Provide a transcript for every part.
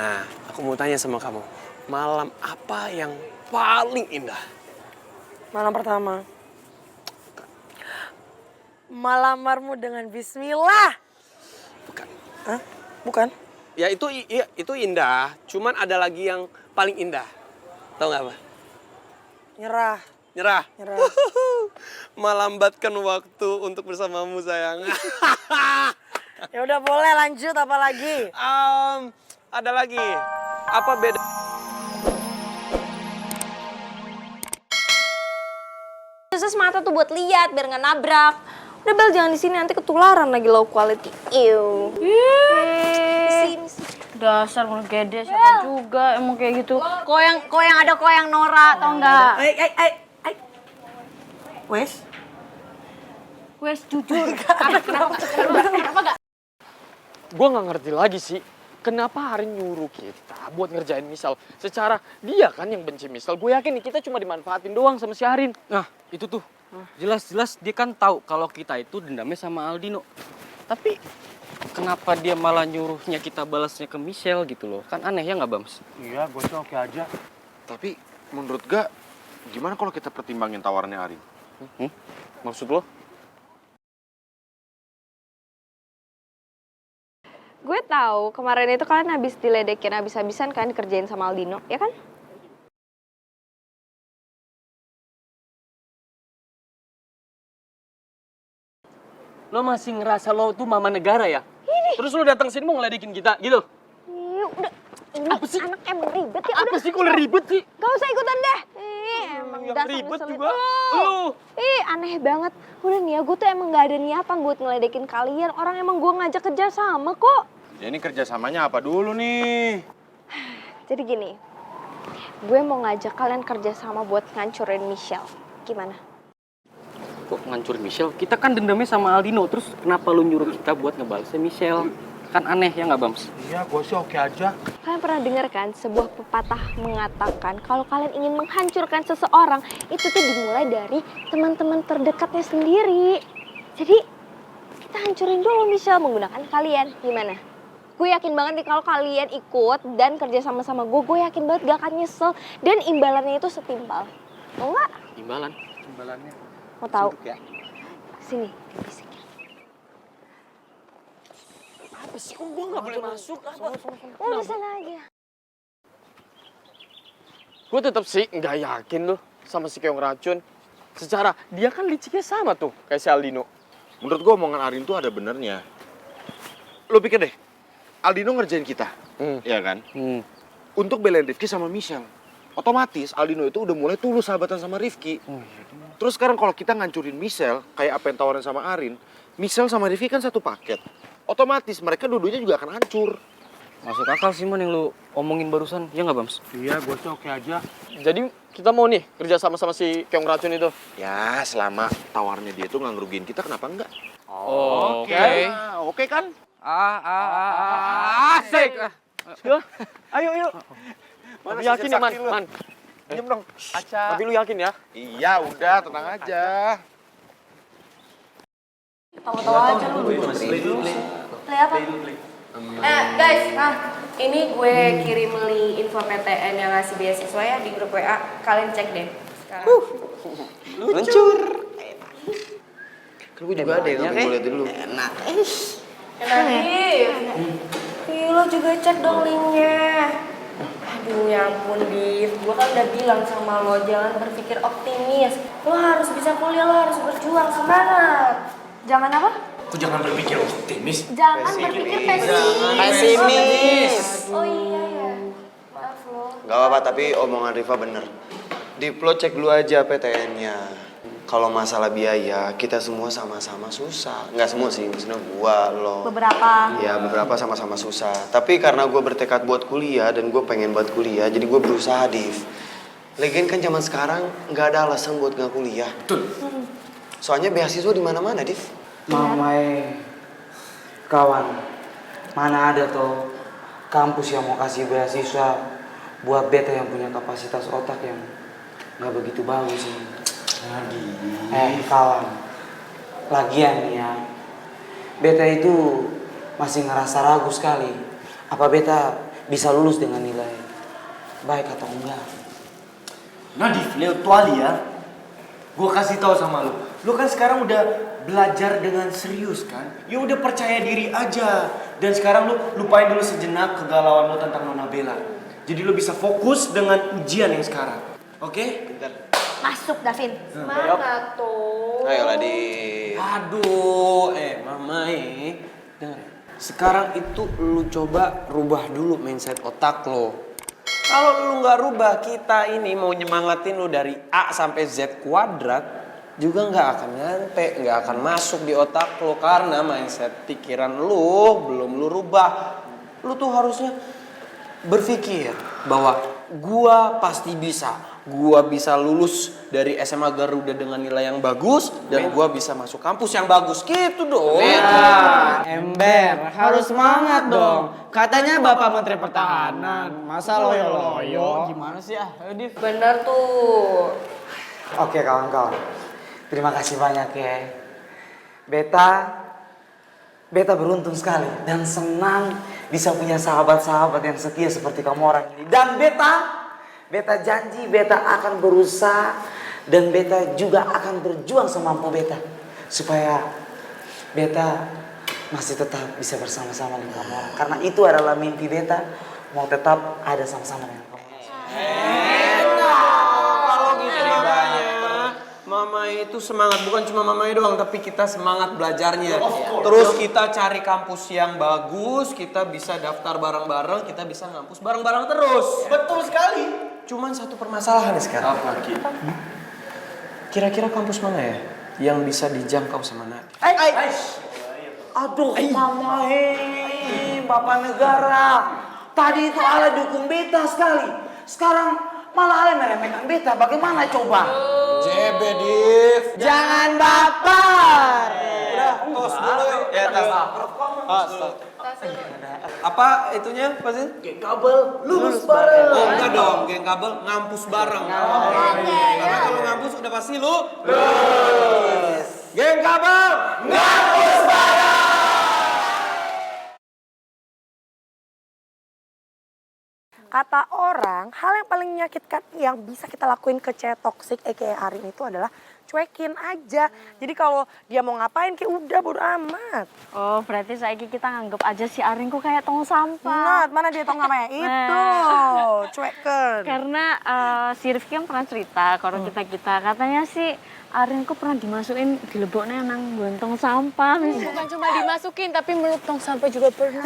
Nah, aku mau tanya sama kamu. Malam apa yang paling indah? Malam pertama. Melamarmu dengan bismillah. Bukan. Hah? Bukan? Ya itu indah, cuman ada lagi yang paling indah. Tahu nggak apa? Nyerah. Nyerah. Nyerah. Melambatkan waktu untuk bersamamu sayang. Ya udah boleh lanjut apa lagi? Ada lagi. Apa beda? Khusus mata tuh buat lihat biar nggak nabrak. Udah Bel, jangan di sini nanti ketularan lagi low quality. Ew. Sini. Dasar mau gede siapa juga emang kayak gitu. Koyang ada koyang Nora tau nggak? Wes? Wes jujur. Kenapa gak? Gue nggak ngerti lagi sih, kenapa Arin nyuruh kita buat ngerjain misal. Secara dia kan yang benci misal, gue yakin nih kita cuma dimanfaatin doang sama si Arin. Nah, itu tuh. Jelas-jelas dia kan tahu kalau kita itu dendamnya sama Aldino. Tapi kenapa dia malah nyuruhnya kita balasnya ke Michelle gitu loh? Kan aneh ya nggak, Bams? Iya, gue sih oke aja. Tapi menurut gak, gimana kalau kita pertimbangin tawarannya Arin? Maksud lo? Gue tahu kemarin itu kalian habis diledekin habis-habisan kan dikerjain sama Aldino, ya kan? Lo masih ngerasa lo tuh mama negara ya? Terus lo datang sini mau ngeledekin kita gitu? Ih, udah. Ini Apa sih? anak emang ribet ya Apa udah. sih kok ribet sih? Gak usah ikutan deh. Emang Yang dasar ribet ngeselin. juga lo. Aneh banget. Udah nih ya, gue tuh emang gak ada niatan buat ngeledekin kalian. Orang emang gue ngajak kerja sama kok. Ya ini kerjasamanya apa dulu nih? Jadi gini, gue mau ngajak kalian kerja sama buat ngancurin Michelle. Gimana? Kok ngancurin Michelle? Kita kan dendamnya sama Aldino. Terus kenapa lu nyuruh kita buat ngebalasnya Michelle? Kan aneh ya nggak, Bams? Iya, gue sih oke aja. Kalian pernah dengar kan sebuah pepatah mengatakan kalau kalian ingin menghancurkan seseorang itu tuh dimulai dari teman-teman terdekatnya sendiri. Jadi kita hancurin dulu Michelle menggunakan kalian. Gimana? Gue yakin banget nih kalau kalian ikut dan kerja sama-sama gue yakin banget gak akan nyesel dan imbalannya itu setimpal. Mau nggak? Imbalan. Imbalannya. Mau tahu? Ya. Sini, bisikin. Apa sih? Kok gue nggak boleh masuk? Udah sana aja. Gue tetap sih nggak yakin lo sama si Keong Racun. Secara dia kan liciknya sama tuh kayak si Aldino. Menurut gue omongan Arin tuh ada benernya. Lo pikir deh, Aldino ngerjain kita, ya kan? Untuk belain Rifki sama Michelle. Otomatis Aldino itu udah mulai tulus sahabatan sama Rifki. Terus sekarang kalau kita ngancurin Michelle, kayak apa yang tawarin sama Arin, Michelle sama Rifki kan satu paket. Otomatis mereka dua-duanya juga akan hancur. Masuk akal sih, Mon, yang lu omongin barusan. Ya nggak, Bams? Iya, gue sih oke aja. Jadi kita mau nih kerja sama si Keong Racun itu. Ya, selama tawarnya dia tuh nggak ngerugiin kita, kenapa enggak? Oke. Oke kan? Asik. Ayo. Tapi yakin ya, Man? Diam dong. Tapi lu yakin ya? Iya, udah, tenang aja. Tahu-tahu aja lu. Kelihatan. Guys, ini gue kirim link info PTN yang ngasih beasiswa ya di grup WA. Kalian cek deh sekarang. Luncur. Kan gue juga ada yang pengen gue liatin dulu. Enak. Nadif, lo juga cek dong linknya. Aduh ya ampun Div, gue kan udah bilang sama lo jangan berpikir optimis. Lo harus bisa kuliah, lo harus berjuang, semangat. Jangan apa? Kok jangan berpikir optimis? Jangan berpikir pesimis. Pesimis. Oh iya ya. Maaf lo. Gak apa-apa, tapi omongan Riva bener. Di lo cek dulu aja PTN-nya. Kalau masalah biaya, kita semua sama-sama susah. Nggak semua sih, maksudnya gua, lo. Beberapa. Ya, beberapa sama-sama susah. Tapi karena gue bertekad buat kuliah dan gue pengen buat kuliah, jadi gue berusaha, Div. Lagian kan zaman sekarang nggak ada alasan buat nggak kuliah. Betul. Soalnya beasiswa di mana-mana, Div. Mamai kawan, mana ada tuh kampus yang mau kasih beasiswa buat beta yang punya kapasitas otak yang nggak begitu bagus ini. Kawan, lagian nih ya, beta itu masih ngerasa ragu sekali. Apa beta bisa lulus dengan nilai baik atau enggak. Nadif, Leo Tuali ya. Gue kasih tahu sama lu. Lu kan sekarang udah belajar dengan serius kan? Ya udah percaya diri aja. Dan sekarang lu lupain dulu sejenak kegalauan lu tentang Nona Bella. Jadi lu bisa fokus dengan ujian yang sekarang. Oke? Masuk, Davin. Semangat tuh. Ayolah di. Aduh, Mama dengar. Sekarang itu lu coba rubah dulu mindset otak lo. Kalau lu nggak rubah, kita ini mau nyemangatin lu dari A sampai Z kuadrat juga nggak akan nyampe, nggak akan masuk di otak lo karena mindset pikiran lu belum lu rubah. Lu tuh harusnya berpikir bahwa gua pasti bisa. Gua bisa lulus dari SMA Garuda dengan nilai yang bagus dan gua bisa masuk kampus yang bagus gitu dong. Ember, harus semangat dong. Katanya Bapak Menteri Pertahanan, masa loyo-loyo? Gimana sih Ayo Div. Bener tuh. Oke kawan-kawan, terima kasih banyak ya. Beta beruntung sekali dan senang bisa punya sahabat-sahabat yang setia seperti kamu orang ini. Dan Beta janji Beta akan berusaha dan Beta juga akan berjuang semampu Beta supaya Beta masih tetap bisa bersama-sama dengan kamu orang. Karena itu adalah mimpi Beta, mau tetap ada sama-sama dengan kamu orang. Kalau gitu Mama itu semangat, bukan cuma mamanya doang, tapi kita semangat belajarnya. Terus kita cari kampus yang bagus, kita bisa daftar bareng-bareng, kita bisa ngampus bareng-bareng terus. Betul sekali. Cuman satu permasalahan nih sekarang. Apa, Ki? Kira-kira kampus mana ya yang bisa dijangkau sama Nadif? Aduh Mama Bapak Negara. Tadi itu Ale dukung Beta sekali. Sekarang malah Ale meremehkan Beta. Bagaimana coba? JB Div. Jangan baper. Udah, tos dulu yuk. Ya, tos. Apa itunya, Pak Zin? Geng kabel, lulus bareng. Oh, enggak dong, geng kabel ngampus bareng. Karena kalau ngampus udah pasti lu lulus. Geng kabel ngampus bareng. Kata orang, hal yang paling menyakitkan yang bisa kita lakuin ke cewek toksik aka Arin itu adalah cuekin aja. Jadi kalau dia mau ngapain kayak udah bodo amat. Oh, berarti saiki kita nganggep aja si Arin ku kayak tong sampah. Nah, mana dia tong namanya? Itu, cuekin. Karena si Rifki kan pernah cerita kalau kita katanya sih Arin ku pernah dimasukin dileboknya nang tong sampah. Bukan cuma dimasukin tapi meluk tong sampah juga pernah.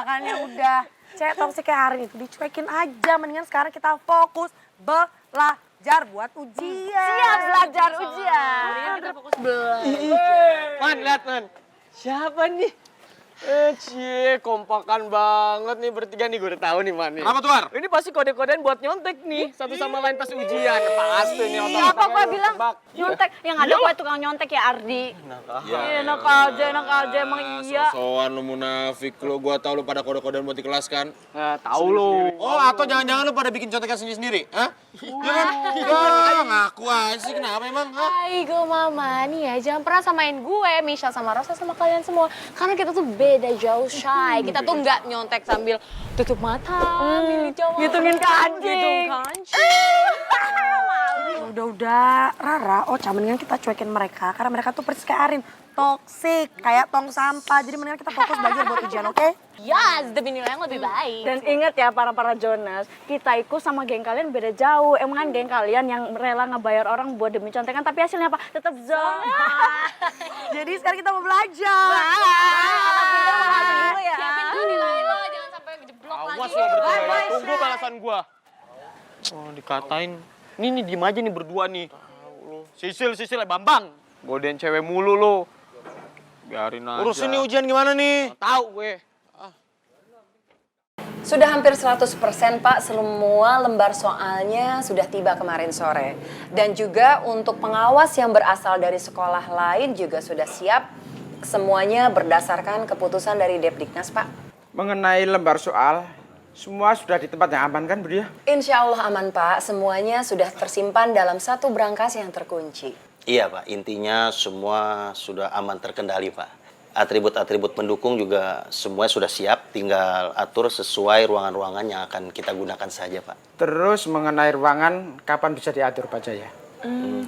Makanya udah, cewek toksik kayak Arin itu dicuekin aja. Mendingan sekarang kita fokus belajar buat ujian. Siap belajar ujian. Mendingan kita fokus belajar. Man, lihat man. Siapa nih? Cie, kompakan banget nih bertiga nih, gue udah tahu nih man nih. Kenapa tuh, Ar? Ini pasti kode-kodean buat nyontek nih, satu sama lain pas ujian. Pasti nih otak. Apa gue bilang nyontek? Yang ada gue tukang nyontek ya Ardi. Enak aja emang iya. Sosokan lu munafik lu, gua tahu lu pada kode-kodean buat di kelas kan. Nah, tahu lu. Oh, atau jangan-jangan lu pada bikin contekan sendiri-sendiri, hah? Ya, ngaku aja sih, kenapa emang? Aigo mama, nih ya jangan pernah samain gue, Michelle sama Rosa sama kalian semua. Karena kita tuh beda jauh shy. Kita tuh nggak nyontek sambil tutup mata, milih cowok. Ngitungin kancing. Ngitung kancing. Udah, Rara, mendingan kita cuekin mereka. Karena mereka tuh persis kayak Arin. Toksik, kayak tong sampah. Jadi mendingan kita fokus belajar buat ujian, oke? Yes, demi nilai yang lebih baik. Dan ingat ya para Jonas, kita ikut sama geng kalian beda jauh. Emang kan geng kalian yang rela ngebayar orang buat demi contekan, tapi hasilnya apa? Tetap zona. Jadi sekarang kita mau belajar. Pintar makasih dulu ya. Siapin tuh nilai lo, jangan sampai jeblok lagi. Awas lo berdua, tunggu balasan gua. Oh, dikatain. Nih, diem aja nih berdua nih. Sisil ya Bambang. Godain cewek mulu lo. Biarin aja. Urusin nih ujian gimana nih? Tahu gue. Sudah hampir 100% Pak, semua lembar soalnya sudah tiba kemarin sore. Dan juga untuk pengawas yang berasal dari sekolah lain juga sudah siap. Semuanya berdasarkan keputusan dari Depdiknas, Pak. Mengenai lembar soal, semua sudah di tempat yang aman kan, Bu Dia? Insya Allah aman, Pak. Semuanya sudah tersimpan dalam satu brankas yang terkunci. Iya Pak, intinya semua sudah aman terkendali Pak. Atribut-atribut pendukung juga semuanya sudah siap, tinggal atur sesuai ruangan-ruangan yang akan kita gunakan saja, Pak. Terus mengenai ruangan, kapan bisa diatur Pak Jaya?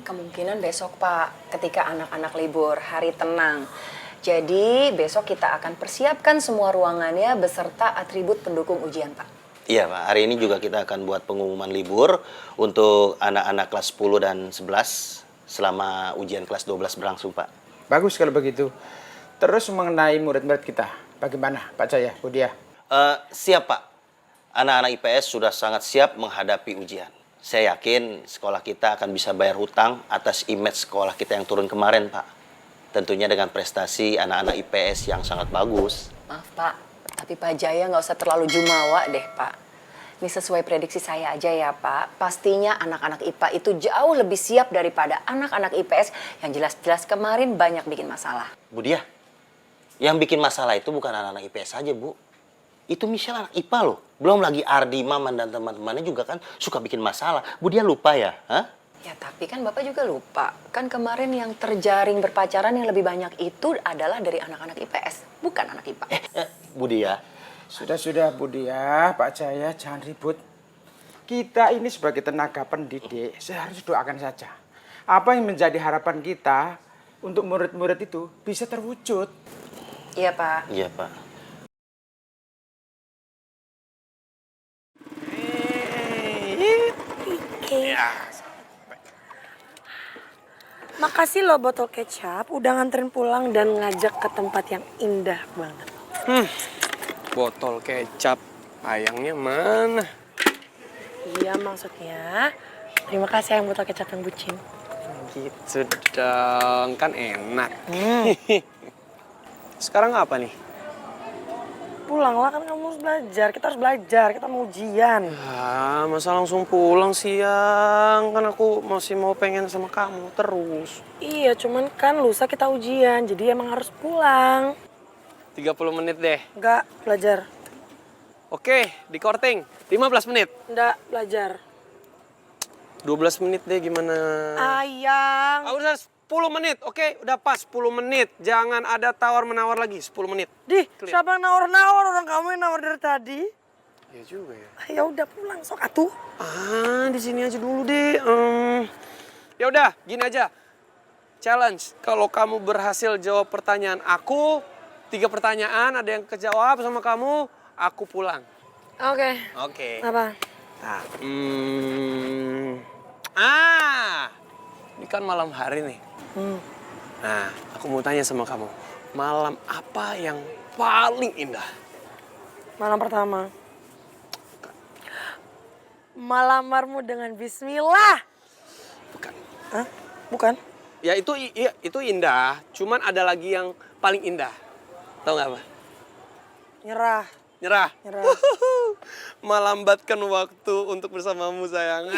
Kemungkinan besok, Pak, ketika anak-anak libur, hari tenang. Jadi besok kita akan persiapkan semua ruangannya beserta atribut pendukung ujian, Pak. Iya, Pak. Hari ini juga kita akan buat pengumuman libur untuk anak-anak kelas 10 dan 11 selama ujian kelas 12 berlangsung, Pak. Bagus kalau begitu. Terus mengenai murid-murid kita, bagaimana Pak Jaya, Bu Dia? Siap, Pak. Anak-anak IPS sudah sangat siap menghadapi ujian. Saya yakin sekolah kita akan bisa bayar hutang atas image sekolah kita yang turun kemarin, Pak. Tentunya dengan prestasi anak-anak IPS yang sangat bagus. Maaf, Pak. Tapi Pak Jaya nggak usah terlalu jumawa deh, Pak. Ini sesuai prediksi saya aja ya, Pak. Pastinya anak-anak IPA itu jauh lebih siap daripada anak-anak IPS yang jelas-jelas kemarin banyak bikin masalah. Bu Dia, yang bikin masalah itu bukan anak-anak IPS saja, Bu. Itu Michelle anak IPA loh. Belum lagi Ardi, Maman, dan teman-temannya juga kan suka bikin masalah. Bu Dia lupa ya? Hah? Ya, tapi kan Bapak juga lupa. Kan kemarin yang terjaring berpacaran yang lebih banyak itu adalah dari anak-anak IPS, bukan anak IPA. Bu Dia. Sudah Bu Dia, Pak Jaya, jangan ribut. Kita ini sebagai tenaga pendidik, seharusnya doakan saja. Apa yang menjadi harapan kita untuk murid-murid itu bisa terwujud. Iya, Pak. Iya, Pak. Makasih loh botol kecap udah nganterin pulang dan ngajak ke tempat yang indah banget. Botol kecap, ayangnya mana? Iya maksudnya, terima kasih yang botol kecap yang bucin. Gitu dong, kan enak. Sekarang apa nih? Pulang lah, kan kamu harus belajar, kita harus belajar, kita mau ujian. Ah, masa langsung pulang siang? Kan aku masih mau pengen sama kamu terus. Iya, cuman kan lusa kita ujian, jadi emang harus pulang. 30 menit deh. Enggak, belajar. Oke, di korting. 15 menit. Enggak, belajar. 12 menit deh gimana? Ayang. Ah, udah 10 menit, oke? Udah pas 10 menit. Jangan ada tawar-menawar lagi, 10 menit. Siapa yang nawar-nawar? Orang kamu yang nawar dari tadi. Ya juga ya. Ya udah pulang, sok atuh. Ah, di sini aja dulu deh. Ya udah, gini aja. Challenge, kalau kamu berhasil jawab pertanyaan aku, 3 pertanyaan, ada yang kejawab sama kamu, aku pulang. Oke. Oke. Apa? Nah, ini kan malam hari nih. Nah, aku mau tanya sama kamu. Malam apa yang paling indah? Malam pertama. Malamarmu dengan bismillah. Bukan. Hah? Bukan? Ya itu indah, cuman ada lagi yang paling indah. Tahu nggak apa? Nyerah. Nyerah. Nyerah. Melambatkan waktu untuk bersamamu sayang.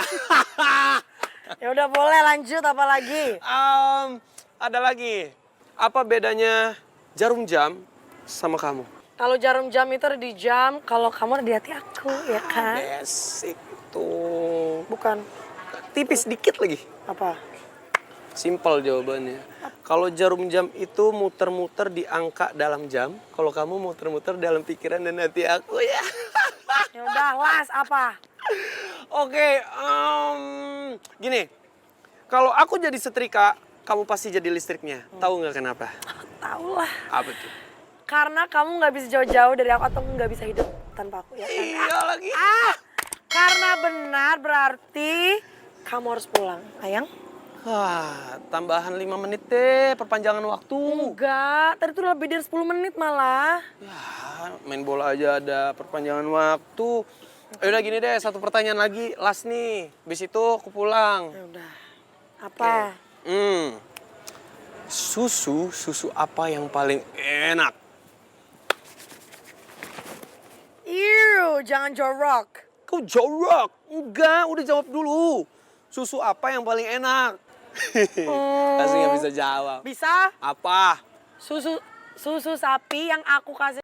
Ya udah boleh lanjut, apa lagi? Ada lagi. Apa bedanya jarum jam sama kamu? Kalau jarum jam itu ada di jam, kalau kamu ada di hati aku, ya kan? Basic itu. Bukan. Tipis dikit lagi. Apa? Simpel jawabannya. Kalau jarum jam itu muter-muter di angka dalam jam, kalau kamu muter-muter dalam pikiran dan hati aku ya. Ya udah, las apa? Oke, gini. Kalau aku jadi setrika, kamu pasti jadi listriknya. Tahu nggak kenapa? Tahu lah. Apa tuh? Karena kamu nggak bisa jauh-jauh dari aku atau nggak bisa hidup tanpa aku, ya kan? Iya lagi. Karena benar berarti kamu harus pulang, Ayang. Wah, tambahan 5 menit deh, perpanjangan waktu. Enggak, tadi tuh lebih dari 10 menit malah. Ya, main bola aja ada perpanjangan waktu. Udah gini deh, 1 pertanyaan lagi, last nih. Habis itu aku pulang. Ya udah. Apa? Susu apa yang paling enak? Ew, jangan jorok. Kau jorok? Enggak, udah jawab dulu. Susu apa yang paling enak? Pasti nggak bisa jawab. Bisa? Apa? Susu sapi yang aku kasih.